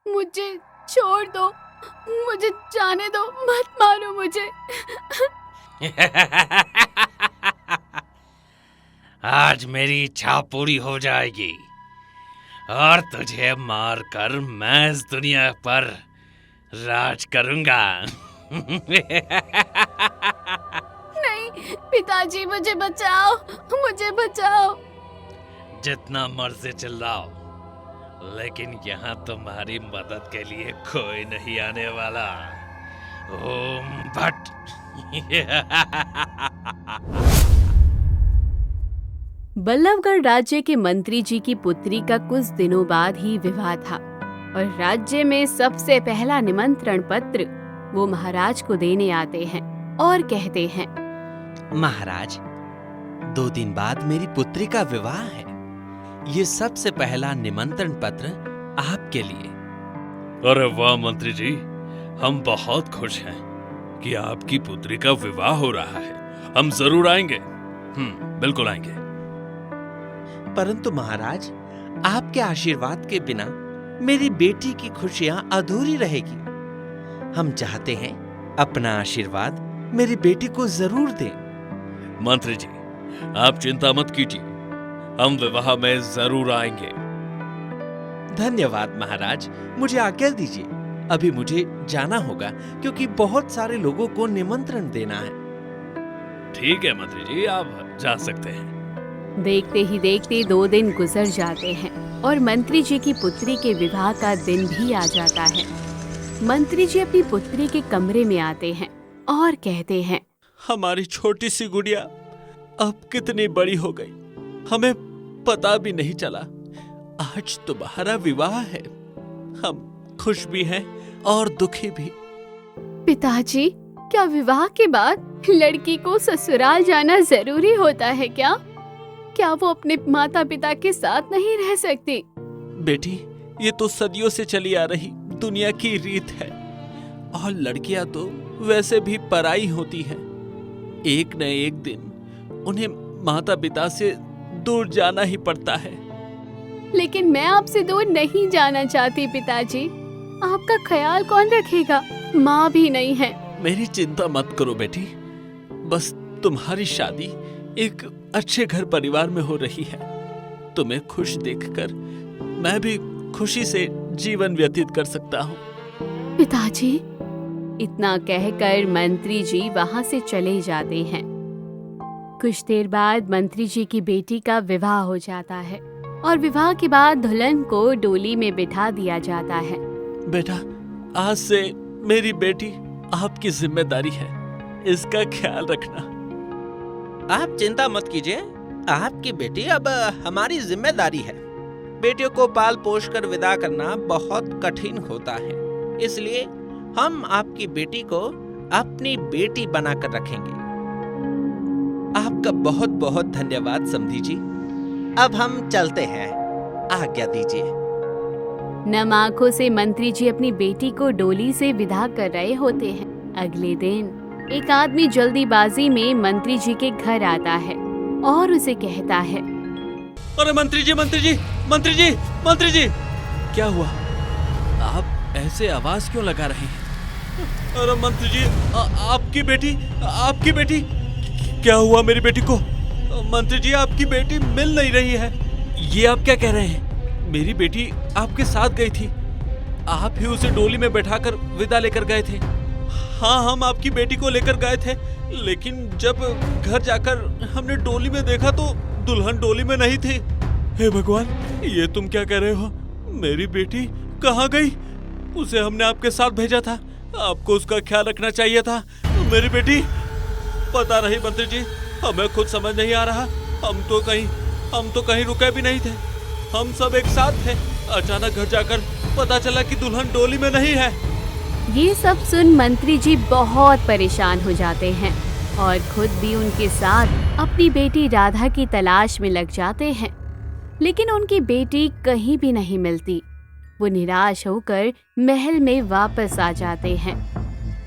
मुझे छोड़ दो, मुझे जाने दो, मत मारो मुझे। आज मेरी इच्छा पूरी हो जाएगी और तुझे मारकर मैं इस दुनिया पर राज करूंगा। नहीं पिताजी, मुझे बचाओ, मुझे बचाओ। जितना मर्जी चिल्लाओ, लेकिन यहाँ तुम्हारी मदद के लिए कोई नहीं आने वाला। ओम भट्ट। बल्लभगढ़ राज्य के मंत्री जी की पुत्री का कुछ दिनों बाद ही विवाह था और राज्य में सबसे पहला निमंत्रण पत्र वो महाराज को देने आते हैं और कहते हैं, महाराज, 2 दिन बाद मेरी पुत्री का विवाह है। ये सबसे पहला निमंत्रण पत्र आपके लिए। अरे वाह मंत्री जी, हम बहुत खुश हैं कि आपकी पुत्री का विवाह हो रहा है। हम जरूर आएंगे। बिल्कुल आएंगे। परंतु महाराज, आपके आशीर्वाद के बिना मेरी बेटी की खुशियां अधूरी रहेगी। हम चाहते हैं अपना आशीर्वाद मेरी बेटी को जरूर दें। मंत्री जी, आप चिंता मत कीजिए, हम विवाह में जरूर आएंगे। धन्यवाद महाराज, मुझे आज्ञा दीजिए। अभी मुझे जाना होगा क्योंकि बहुत सारे लोगों को निमंत्रण देना है। ठीक है मंत्री जी, आप जा सकते हैं। देखते ही देखते 2 दिन गुजर जाते हैं और मंत्री जी की पुत्री के विवाह का दिन भी आ जाता है। मंत्री जी अपनी पुत्री के कमरे में आते हैं और कहते हैं, हमारी छोटी सी गुड़िया अब कितनी बड़ी हो गई, हमें पता भी नहीं चला। आज तुम्हारा विवाह है। हम खुश भी हैं और दुखी भी। पिताजी, क्या विवाह के बाद लड़की को ससुराल जाना जरूरी होता है क्या? क्या वो अपने माता पिता के साथ नहीं रह सकती? बेटी, ये तो सदियों से चली आ रही दुनिया की रीत है और लड़कियां तो वैसे भी पराई होती हैं। एक न एक दिन उन्हें माता पिता से दूर जाना ही पड़ता है। लेकिन मैं आपसे दूर नहीं जाना चाहती पिताजी। आपका ख्याल कौन रखेगा? माँ भी नहीं है। मेरी चिंता मत करो बेटी, बस तुम्हारी शादी एक अच्छे घर परिवार में हो रही है। तुम्हें खुश देखकर मैं भी खुशी से जीवन व्यतीत कर सकता हूँ। पिताजी, इतना कहकर मंत्री जी वहाँ से चले जाते हैं। कुछ देर बाद मंत्री जी की बेटी का विवाह हो जाता है और विवाह के बाद दुल्हन को डोली में बिठा दिया जाता है। बेटा, आज से मेरी बेटी आपकी जिम्मेदारी है, इसका ख्याल रखना। आप चिंता मत कीजिए, आपकी बेटी अब हमारी जिम्मेदारी है। बेटियों को पाल पोष कर विदा करना बहुत कठिन होता है, इसलिए हम आपकी बेटी को अपनी बेटी बनाकर रखेंगे। आपका बहुत बहुत धन्यवाद समधी जी। अब हम चलते हैं, आज्ञा दीजिए। नम आंखों से मंत्री जी अपनी बेटी को डोली से विदा कर रहे होते हैं। अगले दिन एक आदमी जल्दीबाजी में मंत्री जी के घर आता है और उसे कहता है, अरे मंत्री जी, मंत्री जी, मंत्री जी, मंत्री जी, क्या हुआ? आप ऐसे आवाज क्यों लगा रहे हैं? अरे मंत्री जी, आपकी बेटी, क्या हुआ मेरी बेटी को? मंत्री जी, आपकी बेटी मिल नहीं रही है। ये आप क्या कह रहे हैं? मेरी बेटी आपके साथ गई थी, आप ही उसे डोली में बैठाकर विदा लेकर गए थे। हाँ, हम आपकी बेटी को लेकर गए थे, लेकिन जब घर जाकर हमने डोली में देखा तो दुल्हन डोली में नहीं थी। हे भगवान, ये तुम क्या कह रहे हो? मेरी बेटी कहाँ गई? उसे हमने आपके साथ भेजा था, आपको उसका ख्याल रखना चाहिए था। मेरी बेटी पता नहीं मंत्री जी, हमें खुद समझ नहीं आ रहा। हम तो कहीं रुके भी नहीं थे, हम सब एक साथ थे। अचानक घर जाकर पता चला कि दुल्हन डोली में नहीं है। ये सब सुन मंत्री जी बहुत परेशान हो जाते हैं और खुद भी उनके साथ अपनी बेटी राधा की तलाश में लग जाते हैं, लेकिन उनकी बेटी कहीं भी नहीं मिलती। वो निराश होकर महल में वापस आ जाते हैं।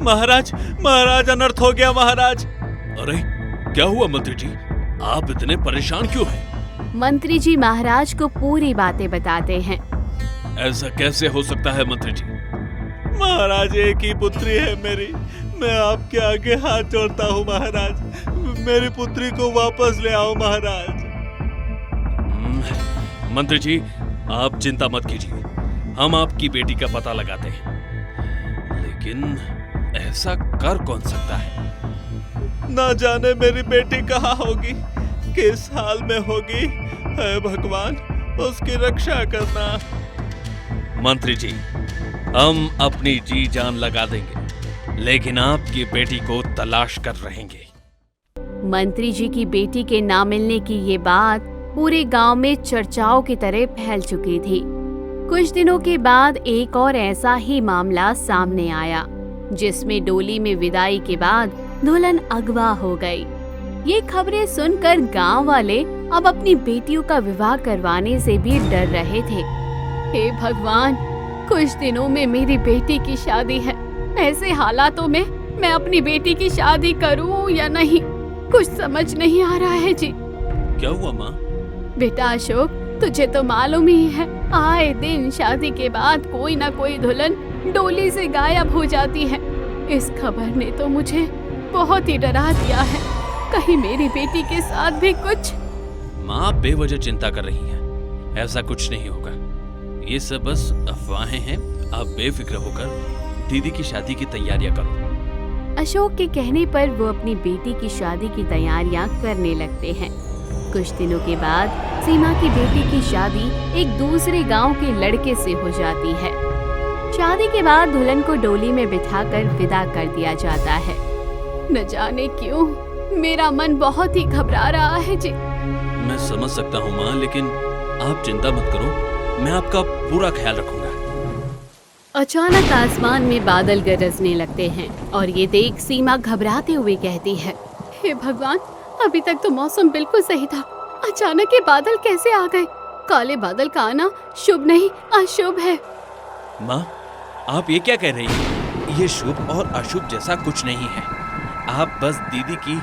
महाराज, अनर्थ हो गया महाराज। अरे क्या हुआ मंत्री जी, आप इतने परेशान क्यों हैं? मंत्री जी महाराज को पूरी बातें बताते हैं। ऐसा कैसे हो सकता है मंत्री जी? महाराज, एक ही पुत्री है मेरी। मैं आपके आगे हाथ जोड़ता हूँ महाराज, मेरी पुत्री को वापस ले आओ महाराज। मंत्री जी, आप चिंता मत कीजिए, हम आपकी बेटी का पता लगाते हैं। लेकिन ऐसा कर कौन सकता है? ना जाने मेरी बेटी कहाँ होगी, किस हाल में होगी। हे भगवान, उसकी रक्षा करना। मंत्री जी, हम अपनी जी जान लगा देंगे, लेकिन आपकी बेटी को तलाश कर रहेंगे। मंत्री जी की बेटी के ना मिलने की ये बात पूरे गांव में चर्चाओं की तरह फैल चुकी थी। कुछ दिनों के बाद एक और ऐसा ही मामला सामने आया, जिसमें डोली में विदाई के बाद दुल्हन अगवा हो गई। ये खबरें सुनकर गांव वाले अब अपनी बेटियों का विवाह करवाने से भी डर रहे थे। हे भगवान, कुछ दिनों में मेरी बेटी की शादी है। ऐसे हालातों में मैं अपनी बेटी की शादी करूं या नहीं, कुछ समझ नहीं आ रहा है जी। क्या हुआ माँ? बेटा अशोक, तुझे तो मालूम ही है, आए दिन शादी के बाद कोई ना कोई दुल्हन डोली से गायब हो जाती है। इस खबर ने तो मुझे बहुत ही डरा दिया है, कहीं मेरी बेटी के साथ भी कुछ। माँ, आप बेवजह चिंता कर रही हैं, ऐसा कुछ नहीं होगा। ये सब बस अफवाहें हैं। आप बेफिक्र होकर दीदी की शादी की तैयारियां करो। अशोक के कहने पर वो अपनी बेटी की शादी की तैयारियां करने लगते हैं। कुछ दिनों के बाद सीमा की बेटी की शादी एक दूसरे गांव के लड़के से हो जाती है। शादी के बाद दुल्हन को डोली में बिठाकर विदा कर दिया जाता है। न जाने क्यों मेरा मन बहुत ही घबरा रहा है जी। मैं समझ सकता हूँ माँ, लेकिन आप चिंता मत करो, मैं आपका पूरा ख्याल रखूंगा। अचानक आसमान में बादल गरजने लगते हैं और ये देख सीमा घबराते हुए कहती है, हे भगवान, अभी तक तो मौसम बिल्कुल सही था, अचानक ये बादल कैसे आ गए? काले बादल का आना शुभ नहीं, अशुभ है। माँ, आप ये क्या कह रही हैं? ये शुभ और अशुभ जैसा कुछ नहीं है। आप बस दीदी की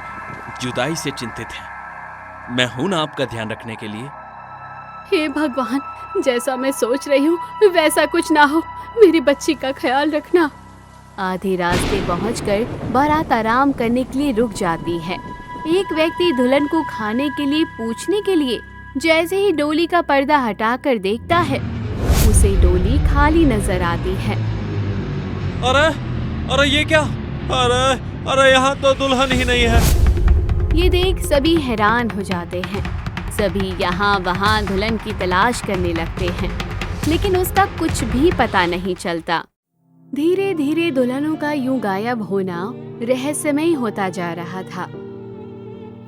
जुदाई से चिंतित हैं। मैं हूं ना आपका ध्यान रखने के लिए। हे भगवान, जैसा मैं सोच रही हूँ वैसा कुछ ना हो, मेरी बच्ची का ख्याल रखना। आधे रास्ते पहुंचकर बारात आराम करने के लिए रुक जाती है। एक व्यक्ति दुल्हन को खाने के लिए पूछने के लिए जैसे ही डोली का पर्दा हटाकर देखता है, उसे डोली खाली नजर आती है। अरे अरे ये क्या? अरे अरे यहाँ तो दुल्हन ही नहीं है। ये देख सभी हैरान हो जाते हैं। सभी यहाँ वहाँ दुल्हन की तलाश करने लगते हैं, लेकिन उसका कुछ भी पता नहीं चलता। धीरे धीरे दुल्हनों का यूं गायब होना रहस्यमय होता जा रहा था।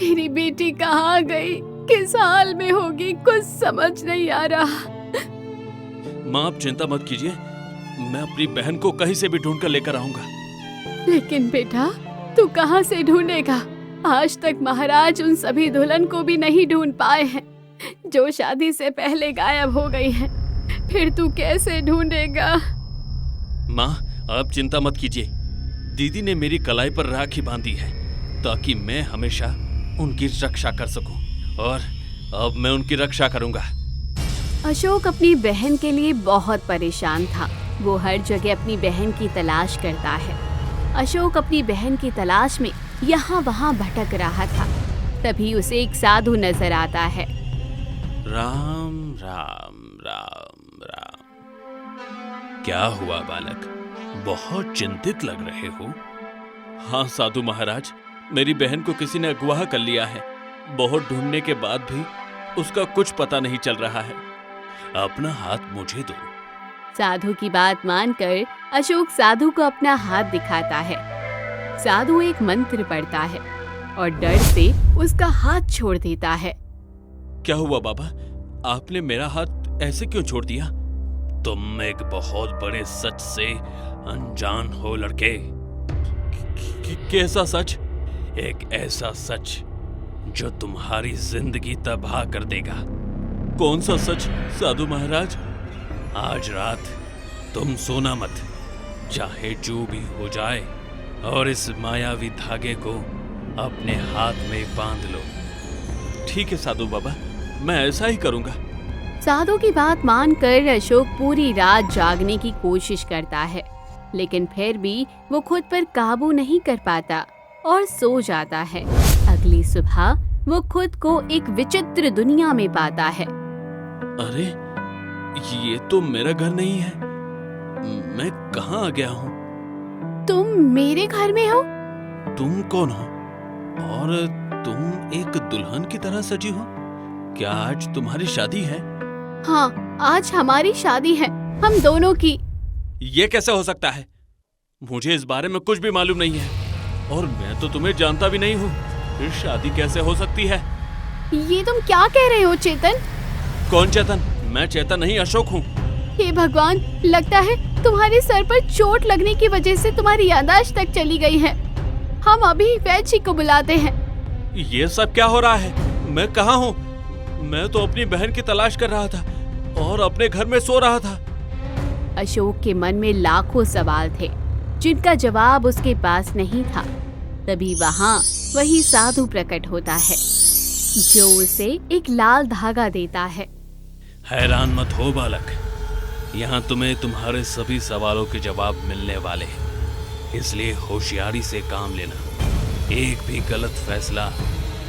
मेरी बेटी कहाँ गई, किस हाल में होगी, कुछ समझ नहीं आ रहा। माँ, आप चिंता मत कीजिए, मैं अपनी बहन को कहीं से भी ढूंढ कर लेकर आऊंगा। लेकिन बेटा, तू कहाँ से ढूंढेगा? आज तक महाराज उन सभी दुल्हन को भी नहीं ढूंढ पाए हैं जो शादी से पहले गायब हो गई हैं। फिर तू कैसे ढूंढेगा? माँ, आप चिंता मत कीजिए, दीदी ने मेरी कलाई पर राखी बांधी है ताकि मैं हमेशा उनकी रक्षा कर सकूं, और अब मैं उनकी रक्षा करूंगा। अशोक अपनी बहन के लिए बहुत परेशान था। वो हर जगह अपनी बहन की तलाश करता है। अशोक अपनी बहन की तलाश में यहाँ वहाँ भटक रहा था। तभी उसे एक साधु नजर आता है। राम राम राम राम। क्या हुआ बालक, बहुत चिंतित लग रहे हो? हाँ साधु महाराज, मेरी बहन को किसी ने अगवा कर लिया है। बहुत ढूंढने के बाद भी उसका कुछ पता नहीं चल रहा है। अपना हाथ मुझे दो। साधु की बात मानकर अशोक साधु को अपना हाथ दिखाता है। साधु एक मंत्र पढ़ता है और डर से उसका हाथ छोड़ देता है। क्या हुआ बाबा, आपने मेरा हाथ ऐसे क्यों छोड़ दिया? तुम एक बहुत बड़े सच से अनजान हो लड़के। कैसा सच? एक ऐसा सच जो तुम्हारी जिंदगी तबाह कर देगा। कौन सा सच साधु महाराज? आज रात तुम सोना मत, चाहे जो भी हो जाए, और इस मायावी धागे को अपने हाथ में बांध लो। ठीक है साधु बाबा, मैं ऐसा ही करूंगा। साधु की बात मानकर अशोक पूरी रात जागने की कोशिश करता है, लेकिन फिर भी वो खुद पर काबू नहीं कर पाता और सो जाता है। अगली सुबह वो खुद को एक विचित्र दुनिया में पाता है। अरे ये तो मेरा घर नहीं है, मैं कहाँ आ गया हूँ? तुम मेरे घर में हो? तुम कौन हो और तुम एक दुल्हन की तरह सजी हो? क्या आज तुम्हारी शादी है? हाँ, आज हमारी शादी है, हम दोनों की। ये कैसे हो सकता है? मुझे इस बारे में कुछ भी मालूम नहीं है और मैं तो तुम्हें जानता भी नहीं हूँ। फिर शादी कैसे हो सकती है? ये तुम क्या कह रहे हो चेतन? कौन चेतन? मैं चेतन नहीं, अशोक हूँ। हे भगवान, लगता है तुम्हारे सर पर चोट लगने की वजह से तुम्हारी याददाश्त तक चली गई है। हम अभी वैद्य जी को बुलाते हैं। ये सब क्या हो रहा है? मैं कहाँ हूँ? मैं तो अपनी बहन की तलाश कर रहा था और अपने घर में सो रहा था। अशोक के मन में लाखों सवाल थे जिनका जवाब उसके पास नहीं था। तभी वहाँ वही साधु प्रकट होता है जो उसे एक लाल धागा देता है। हैरान मत हो बालक, यहाँ तुम्हें तुम्हारे सभी सवालों के जवाब मिलने वाले हैं, इसलिए होशियारी से काम लेना। एक भी गलत फैसला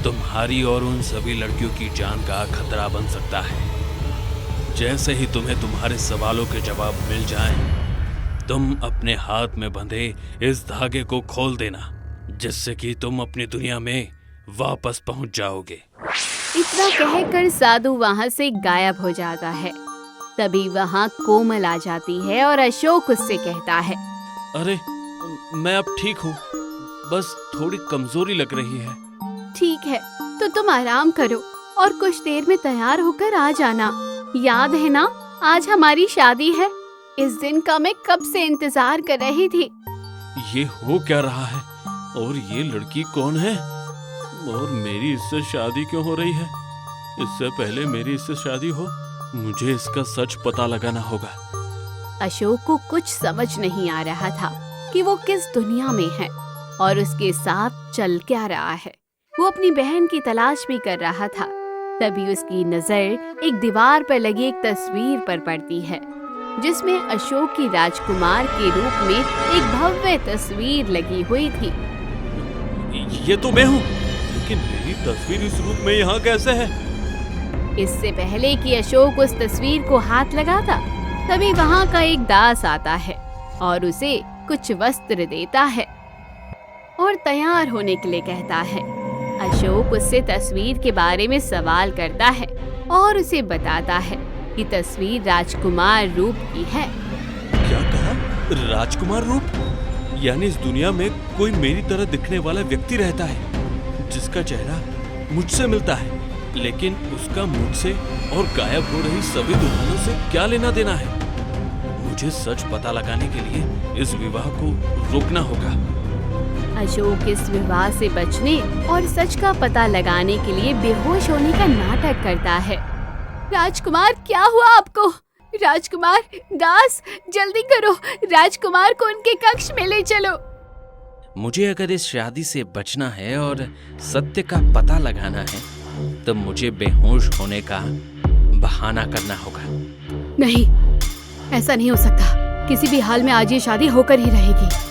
तुम्हारी और उन सभी लड़कियों की जान का खतरा बन सकता है। जैसे ही तुम्हें तुम्हारे सवालों के जवाब मिल जाएं, तुम अपने हाथ में बंधे इस धागे को खोल देना, जिससे कि तुम अपनी दुनिया में वापस पहुंच जाओगे। इतना कहकर साधु वहाँ से गायब हो जाता है। तभी वहाँ कोमल आ जाती है और अशोक उससे कहता है, अरे मैं अब ठीक हूँ, बस थोड़ी कमजोरी लग रही है। ठीक है, तो तुम आराम करो और कुछ देर में तैयार होकर आ जाना। याद है ना, आज हमारी शादी है। इस दिन का मैं कब से इंतजार कर रही थी। ये हो क्या रहा है और ये लड़की कौन है और मेरी इससे शादी क्यों हो रही है? इससे पहले मेरी इससे शादी हो, मुझे इसका सच पता लगाना होगा। अशोक को कुछ समझ नहीं आ रहा था कि वो किस दुनिया में है और उसके साथ चल क्या रहा है। वो अपनी बहन की तलाश भी कर रहा था। तभी उसकी नजर एक दीवार पर लगी एक तस्वीर पर पड़ती है, जिसमें अशोक की राजकुमार के रूप में एक भव्य तस्वीर लगी हुई थी। ये तो मैं हूँ, लेकिन मेरी तस्वीर इस रूप में यहाँ कैसे है? इससे पहले कि अशोक उस तस्वीर को हाथ लगाता, तभी वहाँ का एक दास आता है और उसे कुछ वस्त्र देता है और तैयार होने के लिए कहता है। अशोक उससे तस्वीर के बारे में सवाल करता है और उसे बताता है कि तस्वीर राजकुमार रूप की है। क्या कहा? राजकुमार रूप? यानी इस दुनिया में कोई मेरी तरह दिखने वाला व्यक्ति रहता है जिसका चेहरा मुझसे मिलता है, लेकिन उसका मुझसे और गायब हो रही सभी दुल्हनों से क्या लेना देना है? मुझे सच पता लगाने के लिए इस विवाह को रोकना होगा। अशोक इस विवाह से बचने और सच का पता लगाने के लिए बेहोश होने का नाटक करता है। राजकुमार, क्या हुआ आपको? राजकुमार, दास, जल्दी करो, राजकुमार को उनके कक्ष में ले चलो। मुझे अगर इस शादी से बचना है और सत्य का पता लगाना है, तो मुझे बेहोश होने का बहाना करना होगा। नहीं, ऐसा नहीं हो सकता। किसी भी हाल में आज ये शादी होकर ही रहेगी।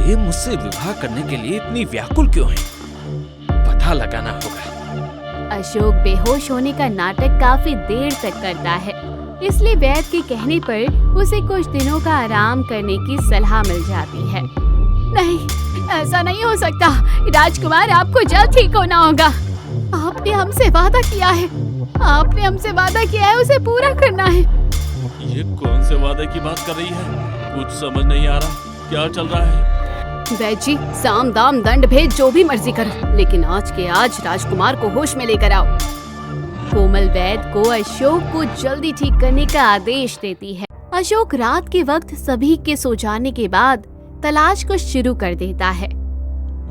ये मुझसे विवाह करने के लिए इतनी व्याकुल क्यों है? पता लगाना होगा। अशोक बेहोश होने का नाटक काफी देर तक करता है, इसलिए वैद्य के कहने पर उसे कुछ दिनों का आराम करने की सलाह मिल जाती है। नहीं, ऐसा नहीं हो सकता। राजकुमार, आपको जल्द ठीक होना होगा। आपने हमसे वादा किया है, आपने हमसे वादा किया है, उसे पूरा करना है। ये कौन से वादे की बात कर रही है? कुछ समझ नहीं आ रहा, क्या चल रहा है? वैद्य जी, साम दाम दंड भेद जो भी मर्जी करो, लेकिन आज के आज राजकुमार को होश में लेकर आओ। कोमल वैद्य को अशोक को जल्दी ठीक करने का आदेश देती है। अशोक रात के वक्त सभी के सो जाने के बाद तलाश को शुरू कर देता है।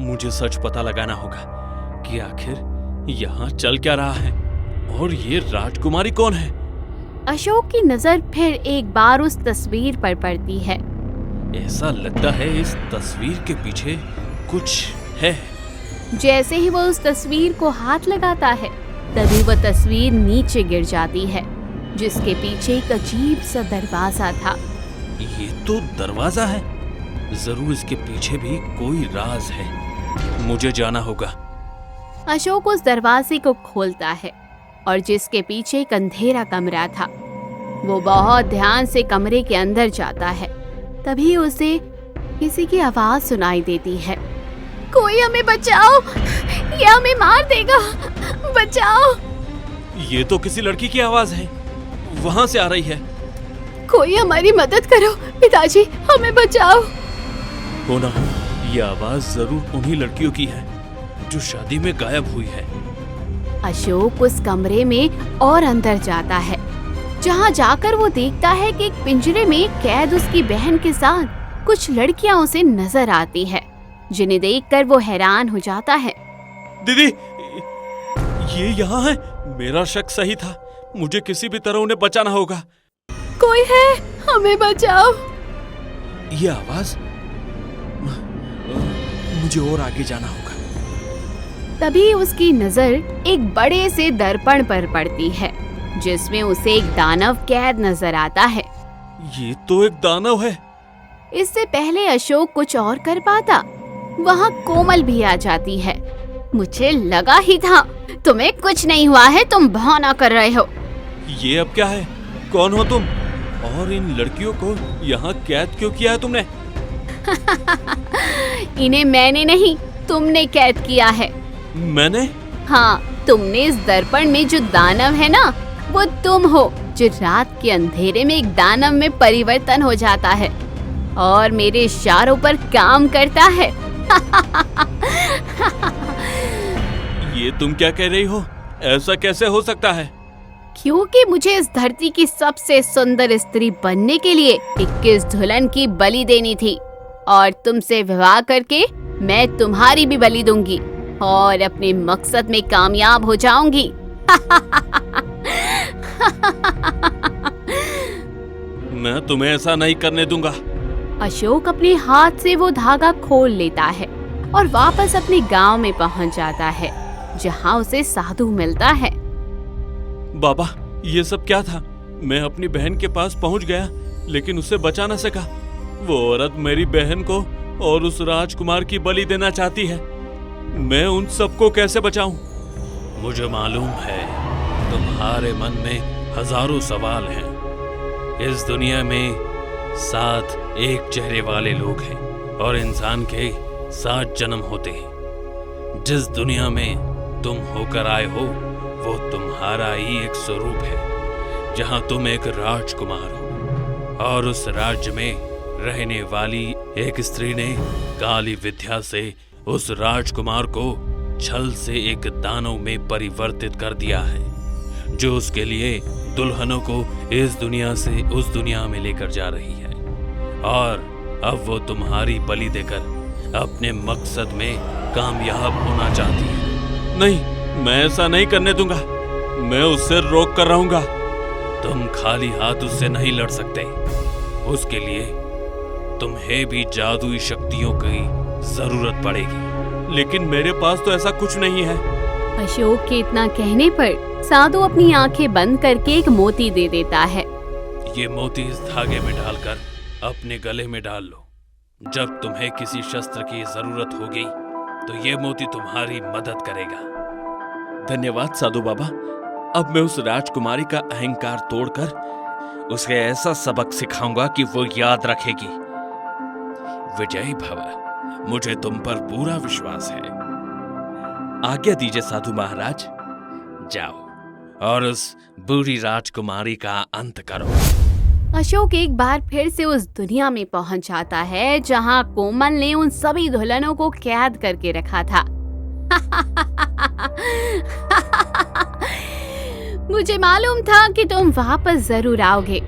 मुझे सच पता लगाना होगा कि आखिर यहाँ चल क्या रहा है और ये राजकुमारी कौन है? अशोक की नजर फिर एक बार उस तस्वीर पर पड़ती है। ऐसा लगता है इस तस्वीर के पीछे कुछ है। जैसे ही वो उस तस्वीर को हाथ लगाता है, तभी वह तस्वीर नीचे गिर जाती है जिसके पीछे एक अजीब सा दरवाजा था। ये तो दरवाजा है, जरूर इसके पीछे भी कोई राज है, मुझे जाना होगा। अशोक उस दरवाजे को खोलता है और जिसके पीछे एक अंधेरा कमरा था, वो बहुत ध्यान से कमरे के अंदर जाता है। तभी उसे किसी की आवाज सुनाई देती है। कोई हमें बचाओ, ये हमें मार देगा, बचाओ। ये तो किसी लड़की की आवाज है, वहां से आ रही है। कोई हमारी मदद करो, पिताजी हमें बचाओ। होना, ये आवाज जरूर उन्हीं लड़कियों की है जो शादी में गायब हुई है। अशोक उस कमरे में और अंदर जाता है, जहाँ जाकर वो देखता है कि एक पिंजरे में कैद उसकी बहन के साथ कुछ लड़कियां उसे नजर आती है, जिन्हें देखकर वो हैरान हो जाता है। दीदी, ये यहाँ है। मेरा शक सही था, मुझे किसी भी तरह उन्हें बचाना होगा। कोई है, हमें बचाओ। ये आवाज, मुझे और आगे जाना होगा। तभी उसकी नजर एक बड़े से दर्पण पर पड़ती है, जिसमें उसे एक दानव कैद नजर आता है। ये तो एक दानव है। इससे पहले अशोक कुछ और कर पाता, वहाँ कोमल भी आ जाती है। मुझे लगा ही था तुम्हें कुछ नहीं हुआ है, तुम बहाना कर रहे हो। ये अब क्या है? कौन हो तुम? और इन लड़कियों को यहाँ कैद क्यों किया है तुमने? इन्हें मैंने नहीं, तुमने कैद किया है। मैंने? हाँ, तुमने इस दर्पण में जो दानव है ना, वो तुम हो, जो रात के अंधेरे में एक दानव में परिवर्तन हो जाता है और मेरे इशारों पर काम करता है। ये तुम क्या कह रही हो? ऐसा कैसे हो सकता है? क्योंकि मुझे इस धरती की सबसे सुंदर स्त्री बनने के लिए 21 दुल्हन की बलि देनी थी, और तुमसे विवाह करके मैं तुम्हारी भी बलि दूंगी और अपने मकसद में कामयाब हो जाऊंगी। मैं तुम्हें ऐसा नहीं करने दूंगा। अशोक अपने हाथ से वो धागा खोल लेता है और वापस अपने गांव में पहुंच जाता है, जहां उसे साधु मिलता है। बाबा, ये सब क्या था? मैं अपनी बहन के पास पहुंच गया, लेकिन उसे बचा न सका। वो औरत मेरी बहन को और उस राजकुमार की बलि देना चाहती है। मैं उन सबको कैसे बचाऊं? मुझे मालूम है तुम्हारे मन में हजारों सवाल हैं। इस दुनिया में 7 एक चेहरे वाले लोग हैं और इंसान के 7 जन्म होते हैं। जिस दुनिया में तुम होकर आए हो, वो तुम्हारा ही एक स्वरूप है, जहां तुम एक राजकुमार हो और उस राज्य में रहने वाली एक स्त्री ने काली विद्या से उस राजकुमार को छल से एक दानव में परिवर्तित कर दिया है, जो उसके लिए दुल्हनों को इस दुनिया से उस दुनिया में लेकर जा रही है। और अब वो तुम्हारी बलि देकर अपने मकसद में कामयाब होना चाहती है। नहीं, मैं ऐसा नहीं करने दूंगा। मैं उससे रोक कर रहूंगा। तुम खाली हाथ उससे नहीं लड़ सकते। उसके लिए तुम्हें भी जादुई शक्तियों की जरूरत पड़ेगी। लेकिन मेरे पास तो ऐसा कुछ नहीं है। अशोक के इतना कहने पर साधु अपनी आंखें बंद करके एक मोती दे देता है। ये मोती इस धागे में डालकर अपने गले में डाल लो। जब तुम्हें किसी शस्त्र की जरूरत होगी तो ये मोती तुम्हारी मदद करेगा। धन्यवाद साधु बाबा। अब मैं उस राजकुमारी का अहंकार तोड़कर उसे ऐसा सबक सिखाऊंगा कि वो याद रखेगी। विजयी भव, मुझे तुम पर पूरा विश्वास है। आज्ञा दीजिए साधु महाराज। जाओ और उस बुरी राजकुमारी का अंत करो। अशोक एक बार फिर से उस दुनिया में पहुंच जाता है, जहां कोमल ने उन सभी दुल्हनों को कैद करके रखा था। मुझे मालूम था कि तुम वापस जरूर आओगे।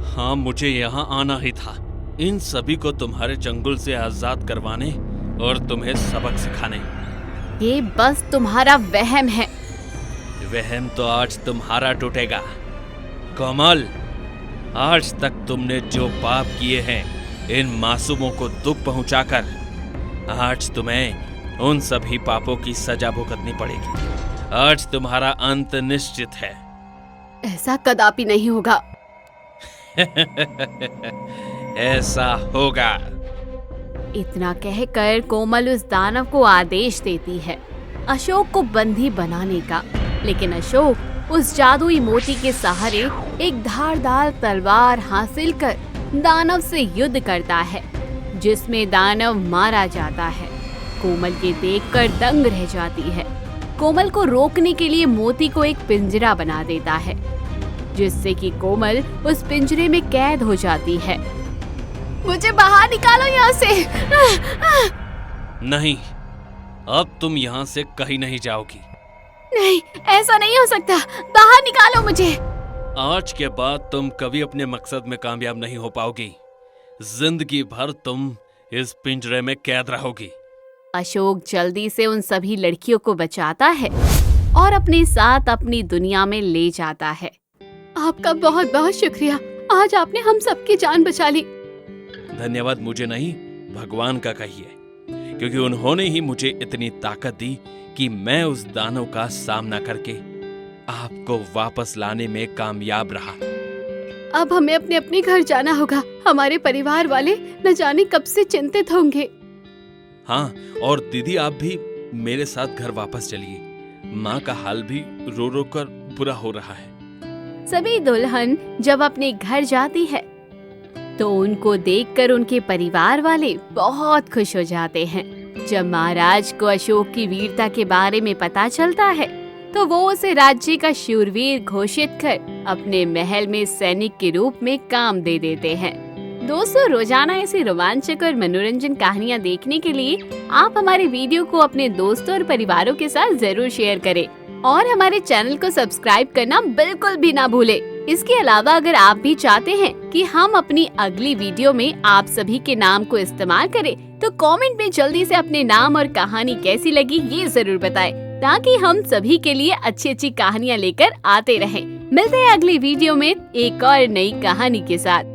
हाँ, मुझे यहाँ आना ही था, इन सभी को तुम्हारे चंगुल से आजाद करवाने और तुम्हें सबक सिखाने। ये बस तुम्हारा वहम है। वहम तो आज तुम्हारा टूटेगा। कोमल, आज तक तुमने जो पाप किए हैं इन मासूमों को दुख पहुंचाकर, आज तुम्हें उन सभी पापों की सजा भुगतनी पड़ेगी। आज तुम्हारा अंत निश्चित है। ऐसा कदापि नहीं होगा। ऐसा होगा। इतना कहकर कोमल उस दानव को आदेश देती है अशोक को बंदी बनाने का। लेकिन अशोक उस जादुई मोती के सहारे एक धारदार तलवार हासिल कर दानव से युद्ध करता है, जिसमें दानव मारा जाता है। कोमल के देखकर दंग रह जाती है। कोमल को रोकने के लिए मोती को एक पिंजरा बना देता है, जिससे कि कोमल उस पिंजरे में कैद हो जाती है। मुझे बाहर निकालो यहाँ से। नहीं, अब तुम यहाँ से कहीं नहीं जाओगी। नहीं, ऐसा नहीं हो सकता, बाहर निकालो मुझे। आज के बाद तुम कभी अपने मकसद में कामयाब नहीं हो पाओगी। जिंदगी भर तुम इस पिंजरे में कैद रहोगी। अशोक जल्दी से उन सभी लड़कियों को बचाता है और अपने साथ अपनी दुनिया में ले जाता है। आपका बहुत बहुत शुक्रिया, आज आपने हम सबकी जान बचा ली। धन्यवाद मुझे नहीं, भगवान का कहिए, क्योंकि उन्होंने ही मुझे इतनी ताकत दी कि मैं उस दानव का सामना करके आपको वापस लाने में कामयाब रहा। अब हमें अपने अपने घर जाना होगा। हमारे परिवार वाले न जाने कब से चिंतित होंगे। हाँ, और दीदी आप भी मेरे साथ घर वापस चलिए। माँ का हाल भी रो रो कर बुरा हो रहा है। सभी दुल्हन जब अपने घर जाती है तो उनको देखकर उनके परिवार वाले बहुत खुश हो जाते हैं। जब महाराज को अशोक की वीरता के बारे में पता चलता है तो वो उसे राज्य का शूरवीर घोषित कर अपने महल में सैनिक के रूप में काम दे देते हैं। दोस्तों, रोजाना ऐसी रोमांचक और मनोरंजन कहानियाँ देखने के लिए आप हमारे वीडियो को अपने दोस्तों और परिवारों के साथ जरूर शेयर करें और हमारे चैनल को सब्सक्राइब करना बिल्कुल भी ना भूलें। इसके अलावा अगर आप भी चाहते हैं कि हम अपनी अगली वीडियो में आप सभी के नाम को इस्तेमाल करें, तो कमेंट में जल्दी से अपने नाम और कहानी कैसी लगी ये जरूर बताएं, ताकि हम सभी के लिए अच्छी अच्छी कहानियाँ लेकर आते रहें। मिलते हैं अगली वीडियो में एक और नई कहानी के साथ।